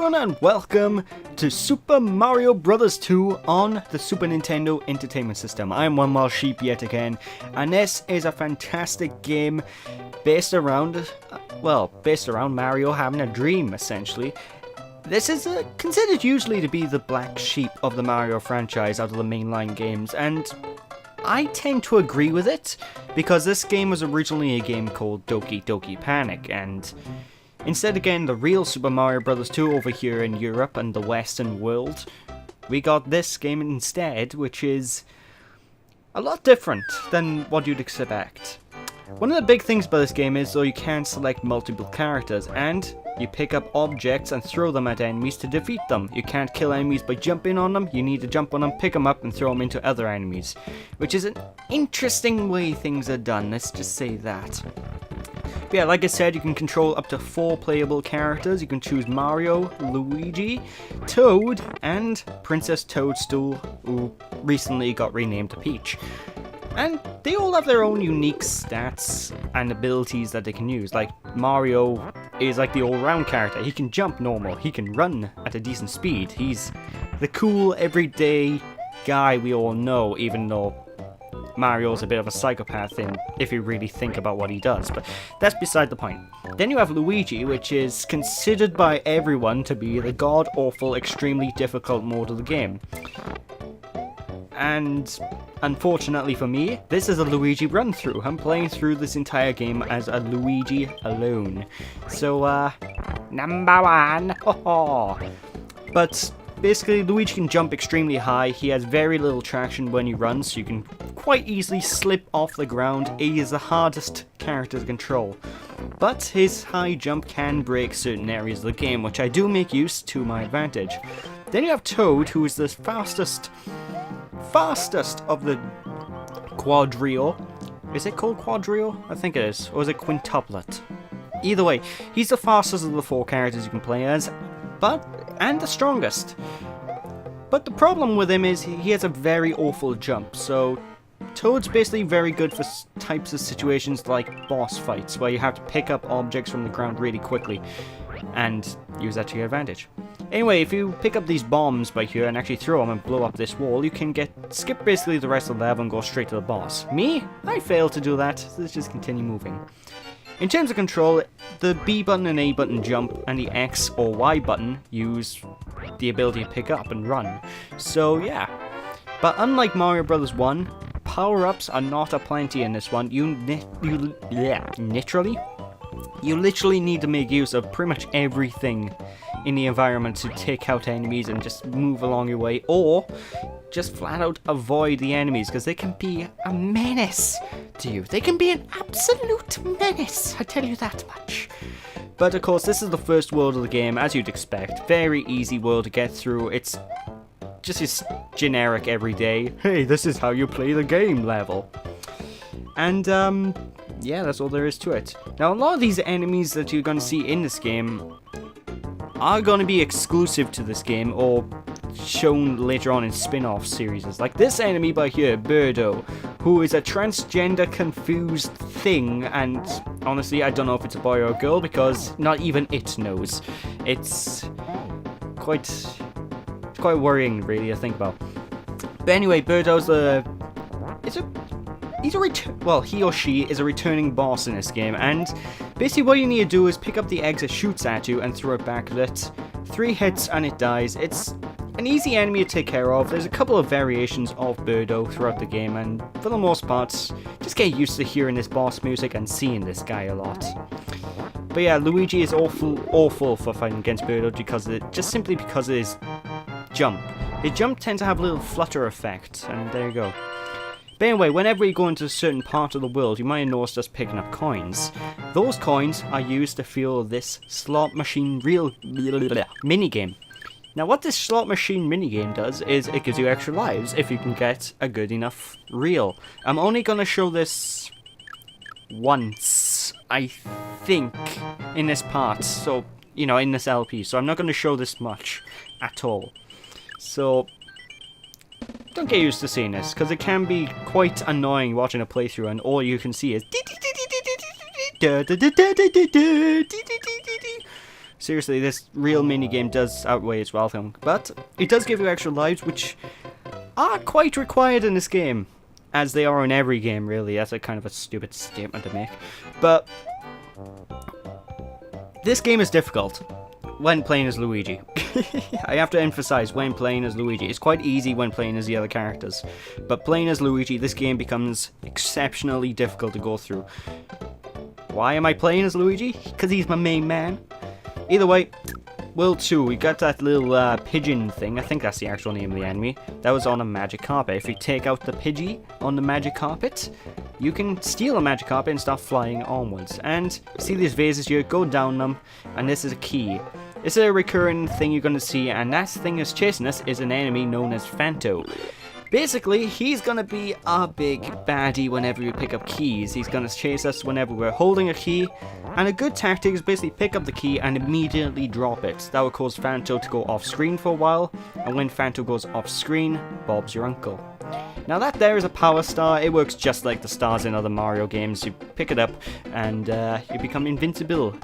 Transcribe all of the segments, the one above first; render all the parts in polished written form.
everyone and welcome to Super Mario Bros. 2 on the Super Nintendo Entertainment System. I'm One Wild Sheep yet again, and this is a fantastic game based around Mario having a dream, essentially. This is considered usually to be the black sheep of the Mario franchise out of the mainline games, and I tend to agree with it, because this game was originally a game called Doki Doki Panic, and instead of getting the real Super Mario Bros. 2 over here in Europe and the Western world, we got this game instead, which is a lot different than what you'd expect. One of the big things about this game is, though, you can select multiple characters, and you pick up objects and throw them at enemies to defeat them. You can't kill enemies by jumping on them, you need to jump on them, pick them up, and throw them into other enemies. Which is an interesting way things are done, let's just say that. But yeah, like I said, you can control up to 4 playable characters. You can choose Mario, Luigi, Toad, and Princess Toadstool, who recently got renamed to Peach. And they all have their own unique stats and abilities that they can use. Like, Mario is like the all-round character. He can jump normal, he can run at a decent speed. He's the cool, everyday guy we all know, even though Mario's a bit of a psychopath if you really think about what he does, but that's beside the point. Then you have Luigi, which is considered by everyone to be the god-awful, extremely difficult mode of the game. And unfortunately for me, this is a Luigi run-through. I'm playing through this entire game as a Luigi alone. So, number one, But basically, Luigi can jump extremely high. He has very little traction when he runs, so you can quite easily slip off the ground. He is the hardest character to control. But his high jump can break certain areas of the game, which I do make use to my advantage. Then you have Toad, who is the fastest of the quadrio. Is it called quadrio? I think it is. Or is it quintuplet? Either way, he's the fastest of the 4 characters you can play as, and the strongest. But the problem with him is he has a very awful jump, so Toad's basically very good for types of situations like boss fights, where you have to pick up objects from the ground really quickly and use that to your advantage. Anyway, if you pick up these bombs by here and actually throw them and blow up this wall, you can skip basically the rest of the level and go straight to the boss. Me? I failed to do that, so let's just continue moving. In terms of control, the B button and A button jump, and the X or Y button use the ability to pick up and run. So yeah. But unlike Mario Bros. 1, power-ups are not aplenty in this one. You literally need to make use of pretty much everything in the environment to take out enemies and just move along your way, or just flat out avoid the enemies, because they can be a menace to you. They can be an absolute menace, I tell you that much. But of course, this is the first world of the game, as you'd expect. Very easy world to get through. It's just this generic everyday, hey, this is how you play the game level. And yeah, that's all there is to it. Now, a lot of these enemies that you're going to see in this game are going to be exclusive to this game, or shown later on in spin-off series. Like this enemy by here, Birdo, who is a transgender confused thing, and honestly, I don't know if it's a boy or a girl, because not even it knows. It's quite worrying, really, to think about. But anyway, Birdo's he or she is a returning boss in this game, and basically what you need to do is pick up the eggs it shoots at you and throw it back at it. 3 hits and it dies. It's an easy enemy to take care of. There's a couple of variations of Birdo throughout the game, and for the most part, just get used to hearing this boss music and seeing this guy a lot. But yeah, Luigi is awful for fighting against Birdo simply because of his jump. His jump tends to have a little flutter effect, and there you go. But anyway, whenever you go into a certain part of the world, you might have noticed us picking up coins. Those coins are used to fuel this slot machine minigame. Now, what this slot machine minigame does is it gives you extra lives if you can get a good enough reel. I'm only going to show this once, I think, in this part. So, in this LP. So I'm not going to show this much at all. So don't get used to seeing this, because it can be quite annoying watching a playthrough and all you can see is Seriously, this real minigame does outweigh its welcome. But it does give you extra lives, which are quite required in this game. As they are in every game, really. That's a kind of a stupid statement to make. But this game is difficult when playing as Luigi. I have to emphasize, when playing as Luigi. It's quite easy when playing as the other characters. But playing as Luigi, this game becomes exceptionally difficult to go through. Why am I playing as Luigi? Because he's my main man. Either way, World 2, we got that little pigeon thing. I think that's the actual name of the enemy. That was on a magic carpet. If you take out the Pidgey on the magic carpet, you can steal a magic carpet and start flying onwards. And see these vases here, go down them, and this is a key. It's a recurring thing you're going to see, and that thing that's chasing us is an enemy known as Phanto. Basically, he's going to be our big baddie whenever we pick up keys. He's going to chase us whenever we're holding a key. And a good tactic is basically pick up the key and immediately drop it. That will cause Phanto to go off screen for a while. And when Phanto goes off screen, Bob's your uncle. Now that there is a power star, it works just like the stars in other Mario games. You pick it up and you become invincible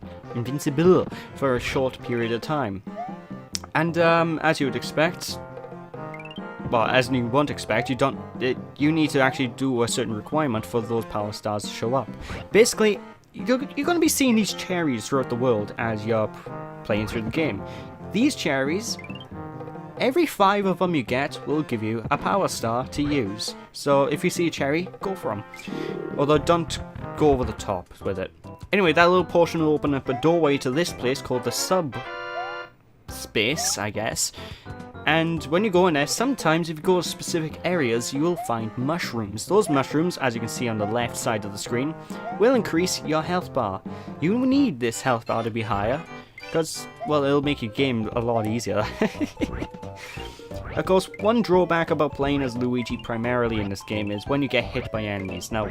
for a short period of time. And as you would expect, well, as you won't expect, you need to actually do a certain requirement for those power stars to show up. Basically, you're going to be seeing these cherries throughout the world as you're playing through the game. These cherries, every 5 of them you get will give you a power star to use. So if you see a cherry, go for them. Although don't go over the top with it. Anyway, that little portion will open up a doorway to this place called the sub-space, I guess. And when you go in there, sometimes if you go to specific areas, you will find mushrooms. Those mushrooms, as you can see on the left side of the screen, will increase your health bar. You need this health bar to be higher, because, well, it'll make your game a lot easier. Of course, one drawback about playing as Luigi primarily in this game is when you get hit by enemies. Now,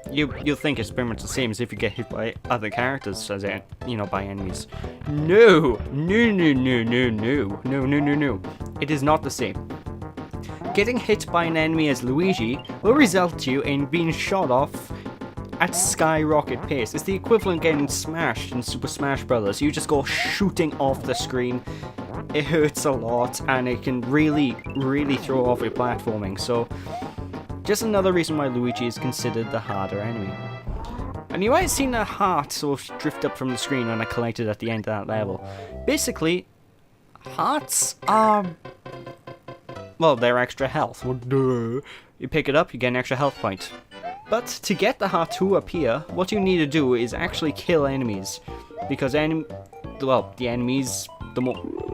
you'll think it's pretty much the same as if you get hit by other characters, as in, by enemies. No. It is not the same. Getting hit by an enemy as Luigi will result you in being shot off at skyrocket pace. It's the equivalent of getting smashed in Super Smash Bros. You just go shooting off the screen. It hurts a lot, and it can really throw off your platforming. So, just another reason why Luigi is considered the harder enemy. And you might have seen a heart sort of drift up from the screen when I collected at the end of that level. Basically, hearts are, well, they're extra health. You pick it up, you get an extra health point. But to get the heart to appear, what you need to do is actually kill enemies. Because the enemies,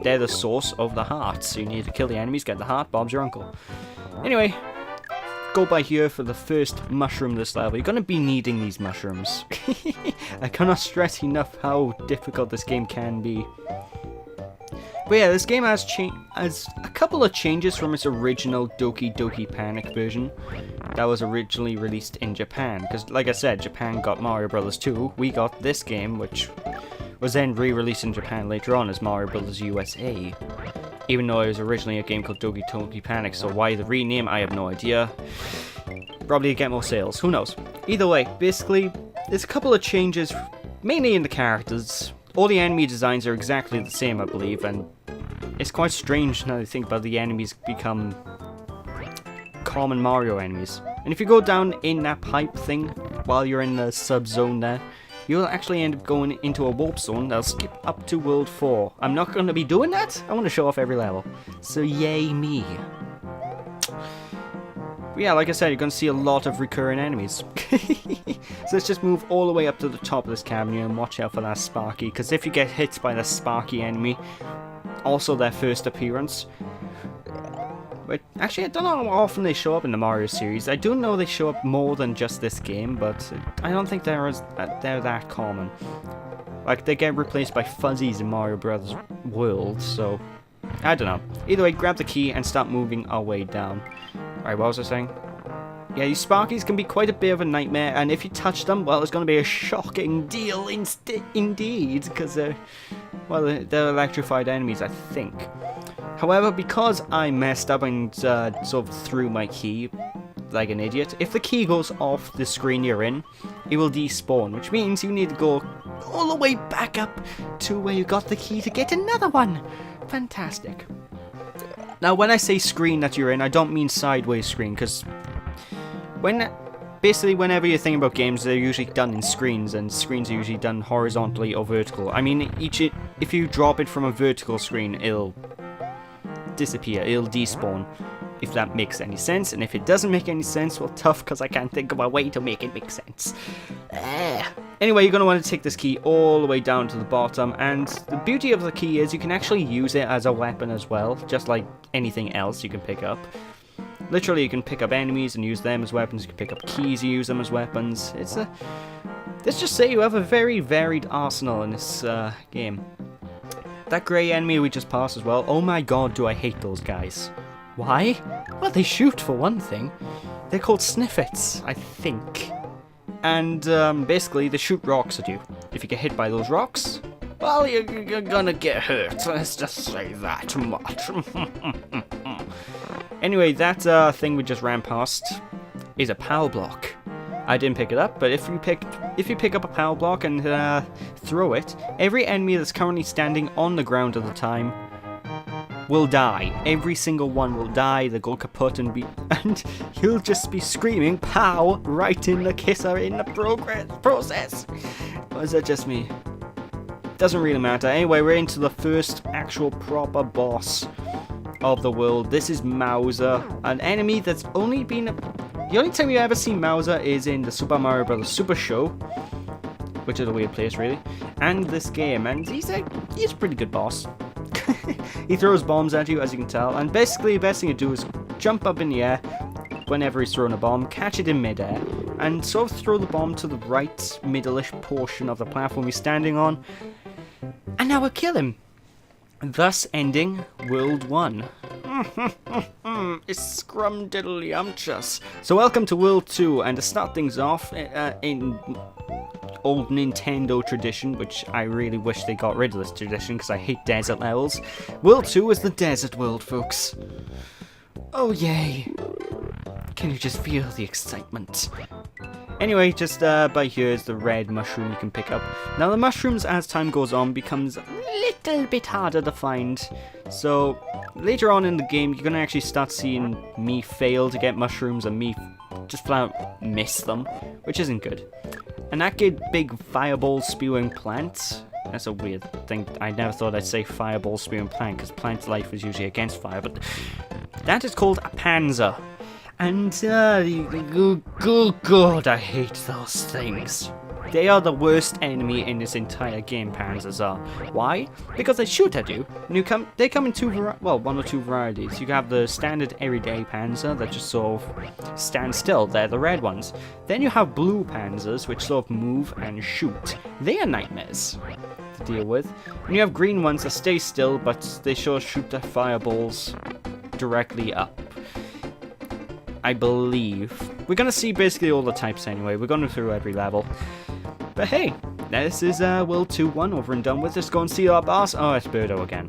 they're the source of the hearts. So you need to kill the enemies, get the heart, Bob's your uncle. Anyway, go by here for the first mushroom this level. You're going to be needing these mushrooms. I cannot stress enough how difficult this game can be. But yeah, this game has a couple of changes from its original Doki Doki Panic version that was originally released in Japan. Because, like I said, Japan got Mario Bros. 2. We got this game, which was then re-released in Japan later on as Mario Bros. USA. Even though it was originally a game called Doki Doki Panic, so why the rename, I have no idea. Probably to get more sales, who knows. Either way, basically, there's a couple of changes, mainly in the characters. All the enemy designs are exactly the same, I believe, and it's quite strange now to think about the enemies become common Mario enemies. And if you go down in that pipe thing while you're in the sub-zone there, you'll actually end up going into a warp zone that'll skip up to World 4. I'm not going to be doing that. I want to show off every level. So yay me. But yeah, like I said, you're going to see a lot of recurring enemies. So let's just move all the way up to the top of this cavern here and watch out for that Sparky. Because if you get hit by the Sparky enemy, also their first appearance. But actually, I don't know how often they show up in the Mario series. I do know they show up more than just this game, but I don't think they're that common. Like, they get replaced by fuzzies in Mario Bros. World, so I don't know. Either way, grab the key and start moving our way down. Alright, what was I saying? Yeah, these Sparkies can be quite a bit of a nightmare, and if you touch them, well, it's going to be a shocking deal indeed, because they're electrified enemies, I think. However, because I messed up and sort of threw my key like an idiot, if the key goes off the screen you're in, it will despawn, which means you need to go all the way back up to where you got the key to get another one. Fantastic. Now, when I say screen that you're in, I don't mean sideways screen, because basically whenever you're thinking about games, they're usually done in screens, and screens are usually done horizontally or vertical. I mean, if you drop it from a vertical screen, it'll disappear, it'll despawn, if that makes any sense. And if it doesn't make any sense, well, tough, because I can't think of a way to make it make sense. Anyway, you're going to want to take this key all the way down to the bottom, and the beauty of the key is you can actually use it as a weapon as well, just like anything else you can pick up. Literally, you can pick up enemies and use them as weapons. You can pick up keys and use them as weapons. Let's just say you have a very varied arsenal in this game. That grey enemy we just passed as well. Oh my god, do I hate those guys. Why? Well, they shoot, for one thing. They're called sniffets, I think. And basically, they shoot rocks at you. If you get hit by those rocks, well, you're gonna get hurt. Let's just say that much. Anyway, that thing we just ran past is a POW block. I didn't pick it up, but if you pick up a POW block and throw it, every enemy that's currently standing on the ground at the time will die. Every single one will die. They'll go kaput and he'll just be screaming "POW" right in the kisser in the process. Or is that just me? Doesn't really matter. Anyway, we're into the first actual proper boss of the world. This is Mauser, an enemy that's only been... The only time you ever see Mauser is in the Super Mario Bros. Super Show, which is a weird place, really, and this game, and he's a pretty good boss. He throws bombs at you, as you can tell, and basically the best thing to do is jump up in the air whenever he's throwing a bomb, catch it in midair, and sort of throw the bomb to the right middle-ish portion of the platform he's standing on, and now we'll kill him, thus ending World 1. It's scrumdiddlyumptious. So welcome to World 2, and to start things off, in old Nintendo tradition, which I really wish they got rid of this tradition because I hate desert levels. World 2 is the desert world, folks. Oh yay. Can you just feel the excitement? Anyway, just by here is the red mushroom you can pick up. Now the mushrooms, as time goes on, becomes a little bit harder to find. So later on in the game, you're going to actually start seeing me fail to get mushrooms and me just flat out miss them, which isn't good. And that big fireball spewing plant, that's a weird thing. I never thought I'd say fireball spewing plant, because plant life is usually against fire, but that is called a panzer. And, God, I hate those things. They are the worst enemy in this entire game, panzers are. Why? Because they shoot at you, and they come in one or two varieties. You have the standard everyday panzer that just sort of stand still. They're the red ones. Then you have blue panzers, which sort of move and shoot. They are nightmares to deal with. And you have green ones that stay still, but they sure shoot their fireballs directly up, I believe. We're going to see basically all the types anyway. We're going through every level. But hey, this is World 2-1 over and done with. Let's go and see our boss. Oh, it's Birdo again.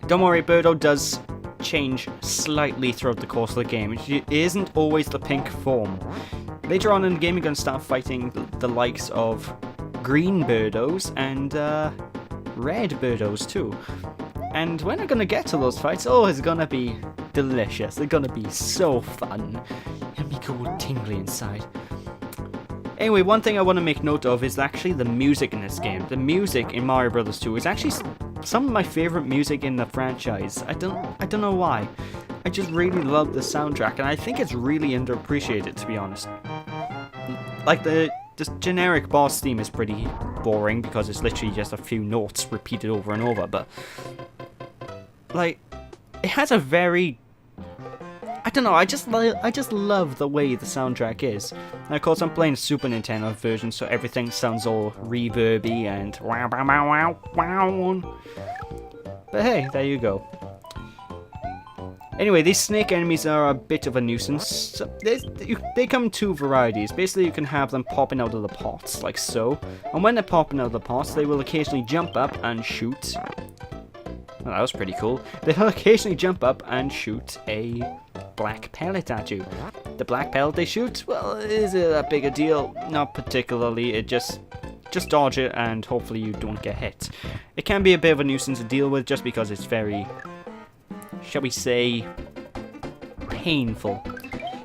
Don't worry, Birdo does change slightly throughout the course of the game. It isn't always the pink form. Later on in the game, you're going to start fighting the likes of green Birdos and red Birdos too. And when we're going to get to those fights, oh, it's going to be delicious. They're going to be so fun. And me go tingly inside. Anyway, one thing I want to make note of is actually the music in this game. The music in Mario Bros. 2 is actually some of my favorite music in the franchise. I don't know why. I just really love the soundtrack, and I think it's really underappreciated, to be honest. Like, the generic boss theme is pretty boring because it's literally just a few notes repeated over and over, but like, it has a very, I don't know, I just love the way the soundtrack is. And of course, I'm playing the Super Nintendo version, so everything sounds all reverby and wow, wow, wow, wow, wow. But hey, there you go. Anyway, these snake enemies are a bit of a nuisance. They come in two varieties. Basically, you can have them popping out of the pots, like so. And when they're popping out of the pots, they will occasionally jump up and shoot. Well, that was pretty cool. They'll occasionally jump up and shoot a black pellet at you. The black pellet they shoot, well, is it a big a deal? Not particularly. It just just dodge it and hopefully you don't get hit. It can be a bit of a nuisance to deal with just because it's very, shall we say, painful.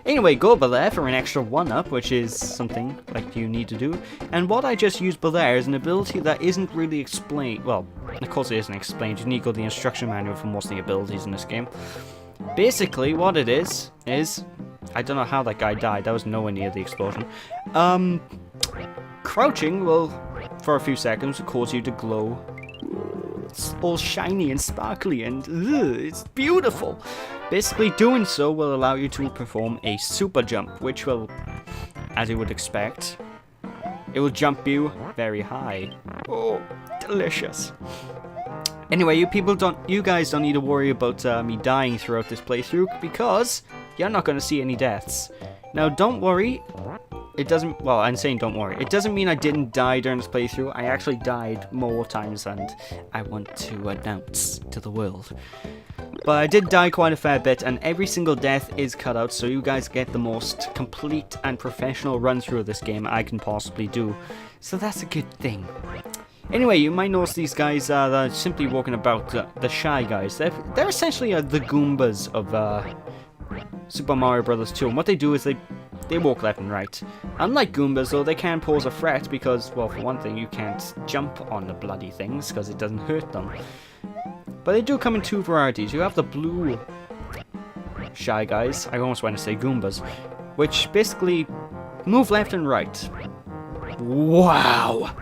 Anyway, go there for an extra 1-up, which is something like you need to do. And what I just used there is an ability that isn't really explained. Well, of course it isn't explained. You need to go to the instruction manual for most of the abilities in this game. Basically, what it is I don't know how that guy died. That was nowhere near the explosion. Crouching will, for a few seconds, cause you to glow. It's all shiny and sparkly and it's beautiful. Basically, doing so will allow you to perform a super jump, which will, as you would expect, it will jump you very high. Oh, delicious. Anyway, you guys don't need to worry about me dying throughout this playthrough because you're not going to see any deaths. Now, don't worry. It doesn't, well, I'm saying don't worry. It doesn't mean I didn't die during this playthrough. I actually died more times than I want to announce to the world. But I did die quite a fair bit, and every single death is cut out, so you guys get the most complete and professional run through of this game I can possibly do. So that's a good thing. Anyway, you might notice these guys are simply walking about, the Shy Guys. They're essentially the Goombas of Super Mario Bros. 2, and what they do is they walk left and right. Unlike Goombas, though, they can pose a threat because, well, for one thing, you can't jump on the bloody things because it doesn't hurt them. But they do come in two varieties. You have the blue Shy Guys, I almost want to say Goombas, which basically move left and right. Wow!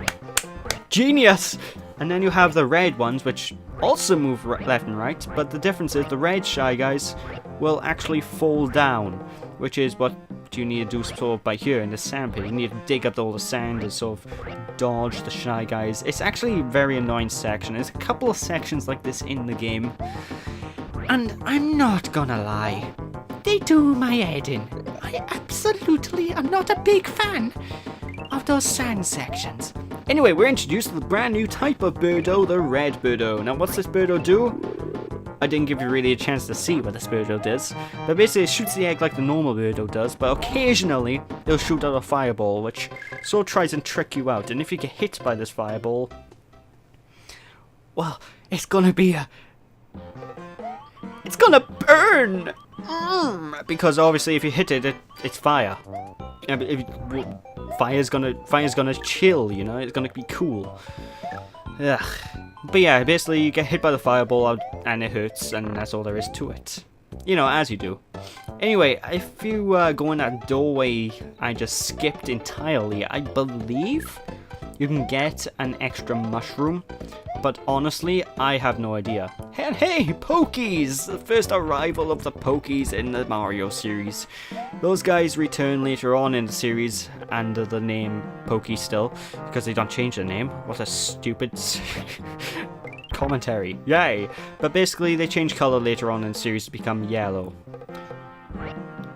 Genius! And then you have the red ones, which also move left and right, but the difference is the red Shy Guys will actually fall down, which is what you need to do sort of by here in the sand pit. You need to dig up all the sand and sort of dodge the Shy Guys. It's actually a very annoying section. There's a couple of sections like this in the game, and I'm not gonna lie, they do my head in. I absolutely am not a big fan of those sand sections. Anyway, we're introduced to the brand new type of Birdo, the red Birdo. Now, what's this Birdo do? I didn't give you really a chance to see what this Birdo does, but basically it shoots the egg like the normal Birdo does, but occasionally it'll shoot out a fireball, which sort of tries and trick you out, and if you get hit by this fireball, well, it's gonna be it's gonna burn! Because obviously if you hit it, it's fire. Fire's gonna chill, you know, it's gonna be cool. Ugh. But yeah, basically you get hit by the fireball and it hurts, and that's all there is to it. You know, as you do. Anyway, if you go in that doorway I just skipped entirely, I believe you can get an extra mushroom, but honestly, I have no idea. And hey, Pokies! The first arrival of the Pokies in the Mario series. Those guys return later on in the series under the name Pokey still, because they don't change the name. What a stupid commentary. Yay! But basically, they change color later on in the series to become yellow.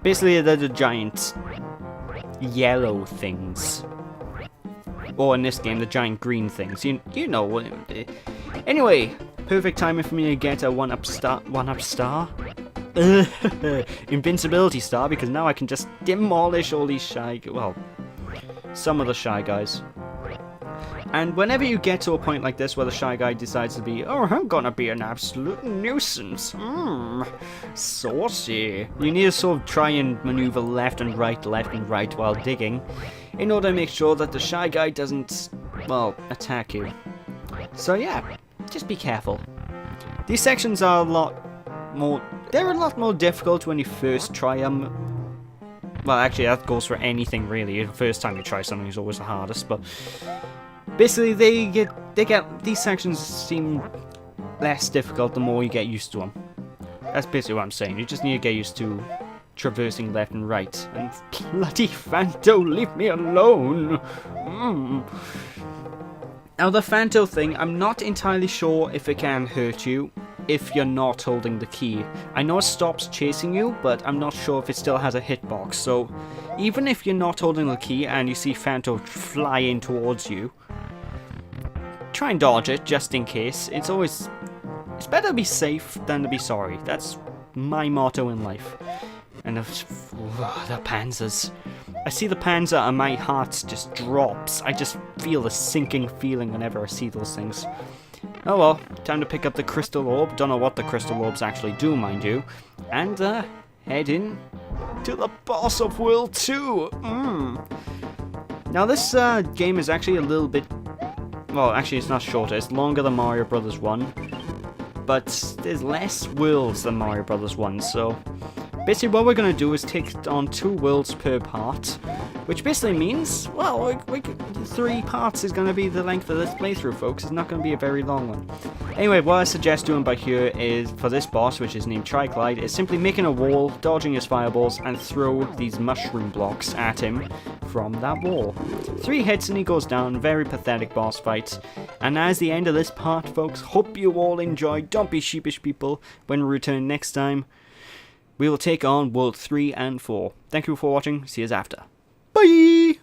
Basically, they're the giant yellow things. Or in this game, the giant green things. You know what. Anyway, perfect timing for me to get a 1-up star. Invincibility star, because now I can just demolish all these some of the Shy Guys. And whenever you get to a point like this where the Shy Guy decides to be, oh, I'm gonna be an absolute nuisance. Saucy. You need to sort of try and maneuver left and right while digging, in order to make sure that the Shy Guy doesn't, well, attack you. So yeah, just be careful. These sections are they're a lot more difficult when you first try them. Well, actually, that goes for anything really. The first time you try something is always the hardest, but basically these sections seem less difficult the more you get used to them. That's basically what I'm saying. You just need to get used to traversing left and right. And bloody Fanto, leave me alone! Now the Fanto thing, I'm not entirely sure if it can hurt you if you're not holding the key. I know it stops chasing you, but I'm not sure if it still has a hitbox, so even if you're not holding the key and you see Fanto fly in towards you, try and dodge it just in case. It's better to be safe than to be sorry. That's my motto in life. And the panzers. I see the panzer and my heart just drops. I just feel the sinking feeling whenever I see those things. Oh well, time to pick up the crystal orb. Don't know what the crystal orbs actually do, mind you. And head in to the boss of World 2. Now this game is actually a little bit... Well, actually it's not shorter. It's longer than Mario Brothers 1. But there's less worlds than Mario Brothers 1, so... Basically what we're going to do is take on 2 worlds per part, which basically means, well, 3 parts is going to be the length of this playthrough, folks. It's not going to be a very long one. Anyway, what I suggest doing by here is, for this boss, which is named Triclide, is simply making a wall, dodging his fireballs, and throw these mushroom blocks at him from that wall. 3 hits and he goes down. Very pathetic boss fight. And as the end of this part, folks, hope you all enjoyed. Don't be sheepish, people. When we return next time, we will take on World 3 and 4. Thank you for watching. See you after. Bye!